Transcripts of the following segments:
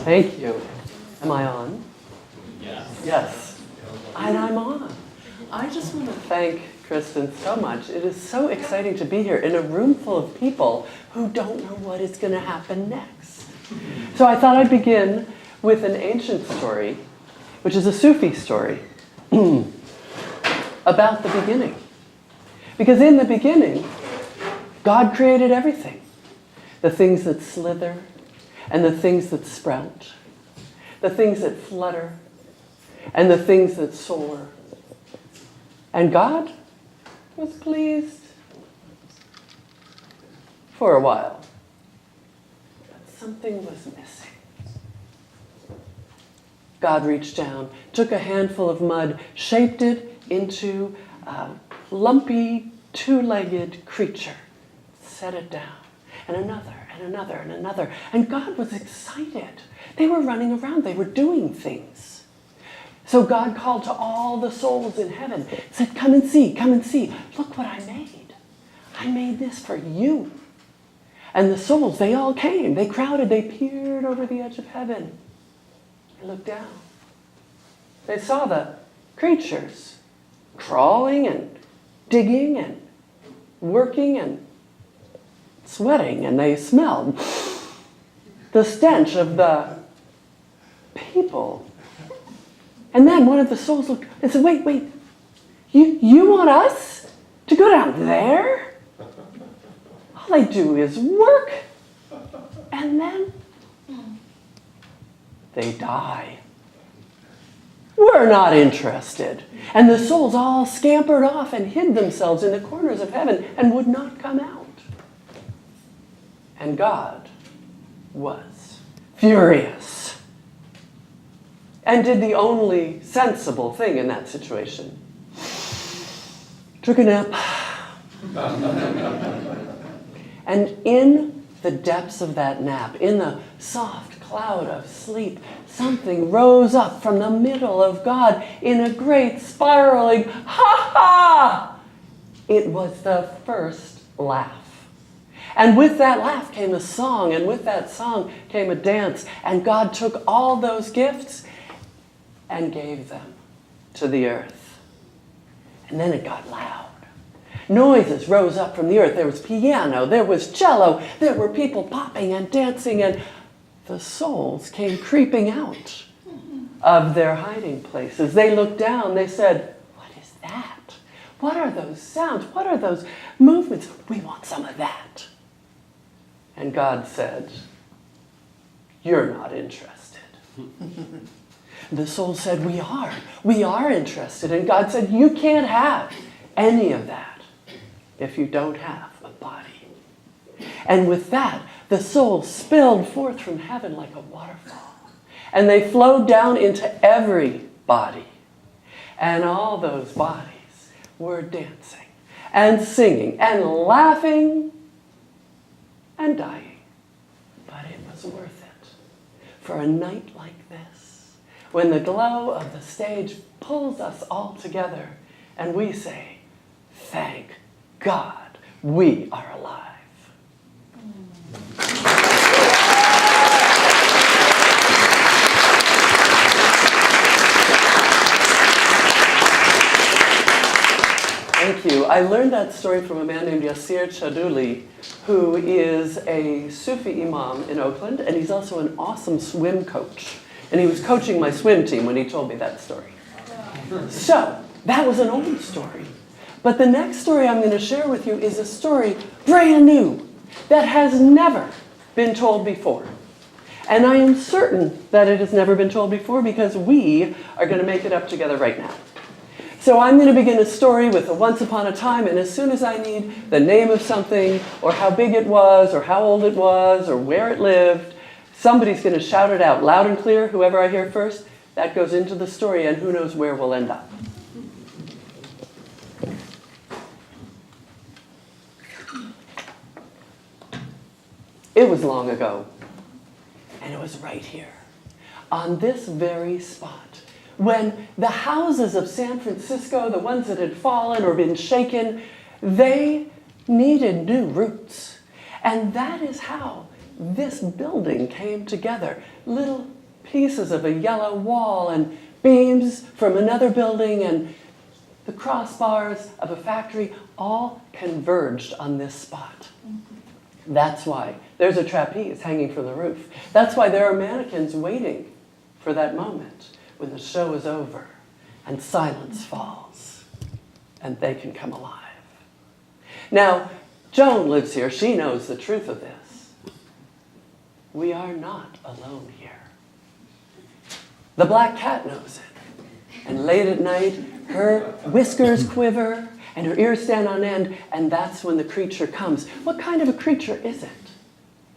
Thank you. Am I on? Yes. Yes. And I'm on. I just want to thank Kristen so much. It is so exciting to be here in a room full of people who don't know what is going to happen next. So I thought I'd begin with an ancient story, which is a Sufi story, about the beginning. Because in the beginning, God created everything. The things that slither, and the things that sprout, the things that flutter, and the things that soar. And God was pleased for a while. But something was missing. God reached down, took a handful of mud, shaped it into a lumpy, two-legged creature, set it down, and another, and another, and another. And God was excited. They were running around. They were doing things. So God called to all the souls in heaven, said, come and see, come and see. Look what I made. I made this for you. And the souls, they all came. They crowded. They peered over the edge of heaven. They looked down. They saw the creatures crawling and digging and working and sweating, and they smelled the stench of the people. And then one of the souls looked and said, wait, you want us to go down there? All they do is work, and then they die. We're not interested. And the souls all scampered off and hid themselves in the corners of heaven and would not come out. And God was furious and did the only sensible thing in that situation. Took a nap. And in the depths of that nap, in the soft cloud of sleep, something rose up from the middle of God in a great spiraling ha-ha! It was the first laugh. And with that laugh came a song, and with that song came a dance. And God took all those gifts and gave them to the earth. And then it got loud. Noises rose up from the earth. There was piano, there was cello, there were people popping and dancing, and the souls came creeping out of their hiding places. They looked down, they said, what is that? What are those sounds? What are those movements? We want some of that. And God said, you're not interested. The soul said, we are interested. And God said, you can't have any of that if you don't have a body. And with that, the soul spilled forth from heaven like a waterfall. And they flowed down into every body. And all those bodies were dancing and singing and laughing and dying. But it was worth it for a night like this, when the glow of the stage pulls us all together and we say, thank God we are alive. Thank you. I learned that story from a man named Yasir Chaduli, who is a Sufi imam in Oakland, and he's also an awesome swim coach. And he was coaching my swim team when he told me that story. So, that was an old story. But the next story I'm going to share with you is a story brand new that has never been told before. And I am certain that it has never been told before because we are going to make it up together right now. So I'm going to begin a story with a once upon a time, and as soon as I need the name of something, or how big it was, or how old it was, or where it lived, somebody's going to shout it out loud and clear, whoever I hear first. That goes into the story, and who knows where we'll end up. It was long ago, and it was right here, on this very spot, when the houses of San Francisco, the ones that had fallen or been shaken, they needed new roots. And that is how this building came together. Little pieces of a yellow wall and beams from another building and the crossbars of a factory all converged on this spot. That's why there's a trapeze hanging from the roof. That's why there are mannequins waiting for that moment when the show is over and silence falls and they can come alive. Now, Joan lives here. She knows the truth of this. We are not alone here. The black cat knows it. And late at night, her whiskers quiver and her ears stand on end, and that's when the creature comes. What kind of a creature is it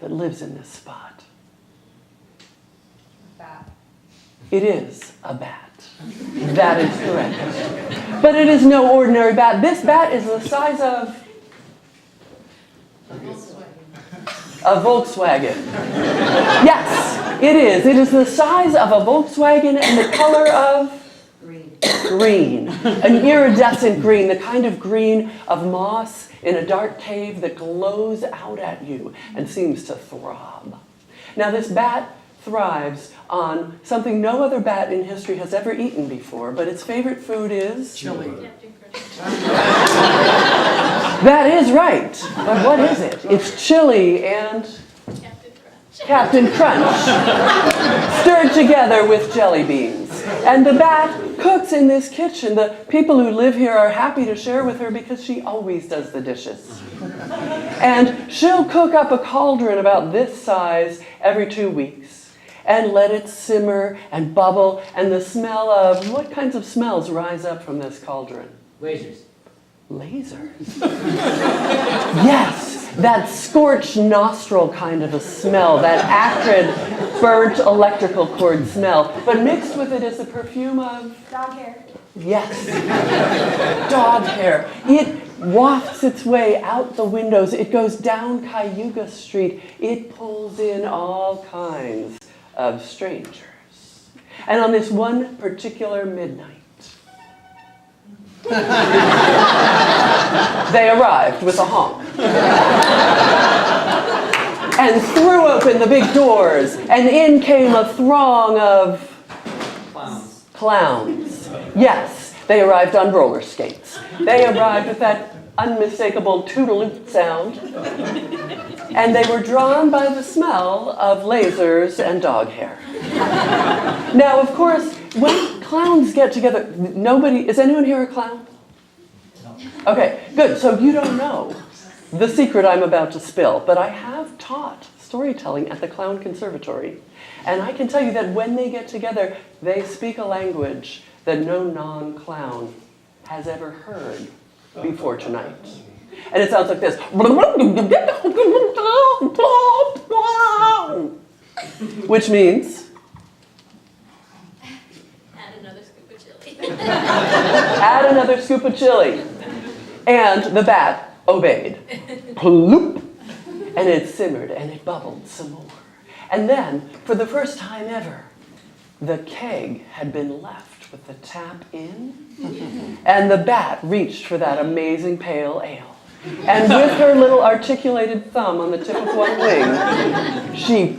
that lives in this spot? Bat. It is a bat. That is correct. But it is no ordinary bat. This bat is the size of a Volkswagen. Yes, it is. It is the size of a Volkswagen and the color of green. An iridescent green, the kind of green of moss in a dark cave that glows out at you and seems to throb. Now this bat thrives on something no other bat in history has ever eaten before, but its favorite food is? Chili. That is right. But what is it? It's chili and Captain Crunch, stirred together with jelly beans. And the bat cooks in this kitchen. The people who live here are happy to share with her because she always does the dishes. And she'll cook up a cauldron about this size every 2 weeks and let it simmer and bubble, and the smell of, what kinds of smells rise up from this cauldron? Lasers. Lasers? Yes, that scorched nostril kind of a smell, that acrid, burnt electrical cord smell. But mixed with it is the perfume of? Dog hair. Yes, dog hair. It wafts its way out the windows. It goes down Cayuga Street. It pulls in all kinds of strangers. And on this one particular midnight, they arrived with a honk and threw open the big doors, and in came a throng of clowns. Yes, they arrived on roller skates. They arrived with that unmistakable toodaloot sound, and they were drawn by the smell of lasers and dog hair. Now, of course, when clowns get together, is anyone here a clown? No. Okay, good. So you don't know the secret I'm about to spill, but I have taught storytelling at the Clown Conservatory, and I can tell you that when they get together, they speak a language that no non-clown has ever heard before tonight. And it sounds like this. Which means? Add another scoop of chili. Add another scoop of chili. And the bat obeyed. Ploop. And it simmered and it bubbled some more. And then, for the first time ever, the keg had been left with the tap in, and the bat reached for that amazing pale ale. And with her little articulated thumb on the tip of one wing, she...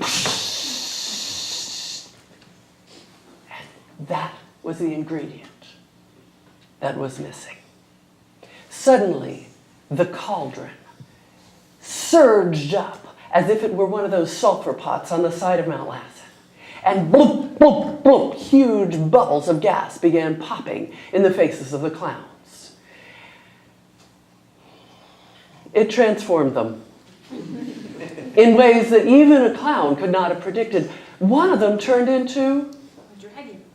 And that was the ingredient that was missing. Suddenly, the cauldron surged up as if it were one of those sulfur pots on the side of Mount Lassen. And bloop, bloop, bloop, huge bubbles of gas began popping in the faces of the clowns. It transformed them in ways that even a clown could not have predicted. One of them turned into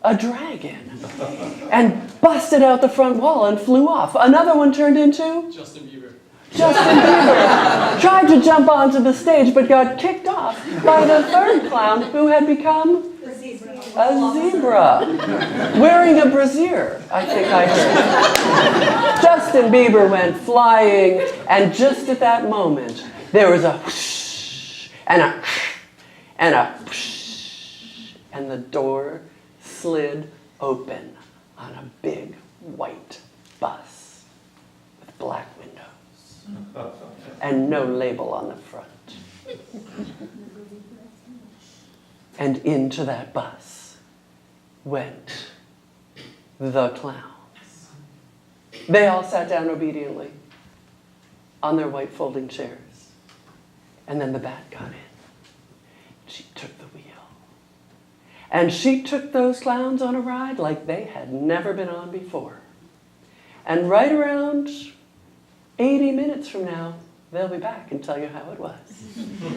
a dragon and busted out the front wall and flew off. Another one turned into Justin Bieber. Tried to jump onto the stage but got kicked off by the third clown, who had become a zebra, wearing a brassiere, I think I heard. Justin Bieber went flying, and just at that moment, there was a whoosh and a and a whoosh, and the door slid open on a big white bus with black windows and no label on the front. And into that bus went the clowns. They all sat down obediently on their white folding chairs. And then the bat got in. She took the wheel. And she took those clowns on a ride like they had never been on before. And right around 80 minutes from now, they'll be back and tell you how it was.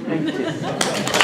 Thank you.